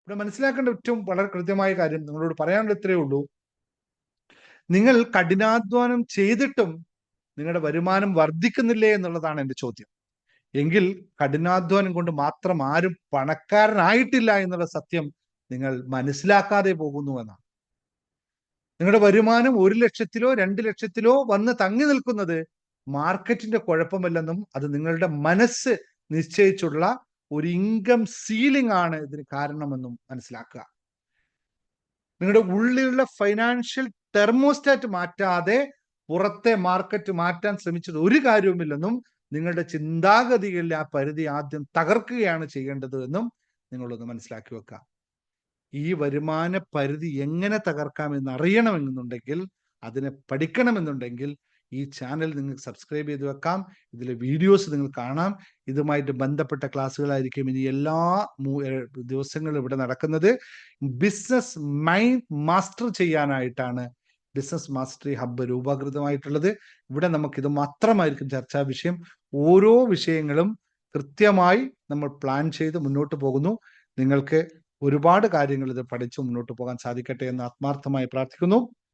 ഇവിടെ മനസ്സിലാക്കേണ്ട ഏറ്റവും വളരെ കൃത്യമായ കാര്യം നിങ്ങളോട് പറയാനുള്ള ഇത്രയേ ഉള്ളൂ. നിങ്ങൾ കഠിനാധ്വാനം ചെയ്തിട്ടും നിങ്ങളുടെ വരുമാനം വർദ്ധിക്കുന്നില്ലേ എന്നുള്ളതാണ് എൻ്റെ ചോദ്യം. എങ്കിൽ കഠിനാധ്വാനം കൊണ്ട് മാത്രം ആരും പണക്കാരനായിട്ടില്ല എന്നുള്ള സത്യം നിങ്ങൾ മനസ്സിലാക്കാതെ പോകുന്നു എന്നാണ്. നിങ്ങളുടെ വരുമാനം 1 ലക്ഷത്തിലോ 2 ലക്ഷത്തിലോ വന്ന് തങ്ങി നിൽക്കുന്നത് മാർക്കറ്റിന്റെ കുഴപ്പമല്ലെന്നും അത് നിങ്ങളുടെ മനസ്സ് നിശ്ചയിച്ചുള്ള ഒരു ഇൻകം സീലിംഗ് ആണ് ഇതിന് കാരണമെന്നും മനസ്സിലാക്കുക. നിങ്ങളുടെ ഉള്ളിലുള്ള ഫൈനാൻഷ്യൽ തെർമോസ്റ്റാറ്റ് മാറ്റാതെ പുറത്തെ മാർക്കറ്റ് മാറ്റാൻ ശ്രമിച്ചത് ഒരു കാര്യവുമില്ലെന്നും നിങ്ങളുടെ ചിന്താഗതികളിൽ ആ പരിധി ആദ്യം തകർക്കുകയാണ് ചെയ്യേണ്ടത് എന്നും നിങ്ങളൊന്ന് മനസ്സിലാക്കി വെക്കുക. ഈ വരുമാന പരിധി എങ്ങനെ തകർക്കാമെന്ന് അറിയണമെന്നുണ്ടെങ്കിൽ, അതിനെ പഠിക്കണമെന്നുണ്ടെങ്കിൽ ഈ ചാനൽ നിങ്ങൾക്ക് സബ്സ്ക്രൈബ് ചെയ്ത് വെക്കാം. ഇതിലെ വീഡിയോസ് നിങ്ങൾ കാണാം. ഇതുമായിട്ട് ബന്ധപ്പെട്ട ക്ലാസ്സുകളായിരിക്കും ഇനി എല്ലാ ദിവസങ്ങളും ഇവിടെ നടക്കുന്നത്. ബിസിനസ് മൈൻഡ് മാസ്റ്റർ ചെയ്യാനായിട്ടാണ് ബിസിനസ് മാസ്റ്ററി ഹബ്ബ് രൂപീകൃതമായിട്ടുള്ളത്. ഇവിടെ നമുക്കിത് മാത്രമായിരിക്കും ചർച്ചാ വിഷയം. ഓരോ വിഷയങ്ങളും കൃത്യമായി നമ്മൾ പ്ലാൻ ചെയ്ത് മുന്നോട്ട് പോകുന്നു. നിങ്ങൾക്ക് ഒരുപാട് കാര്യങ്ങൾ ഇത് പഠിച്ച് മുന്നോട്ട് പോകാൻ സാധിക്കട്ടെ എന്ന് ആത്മാർത്ഥമായി പ്രാർത്ഥിക്കുന്നു.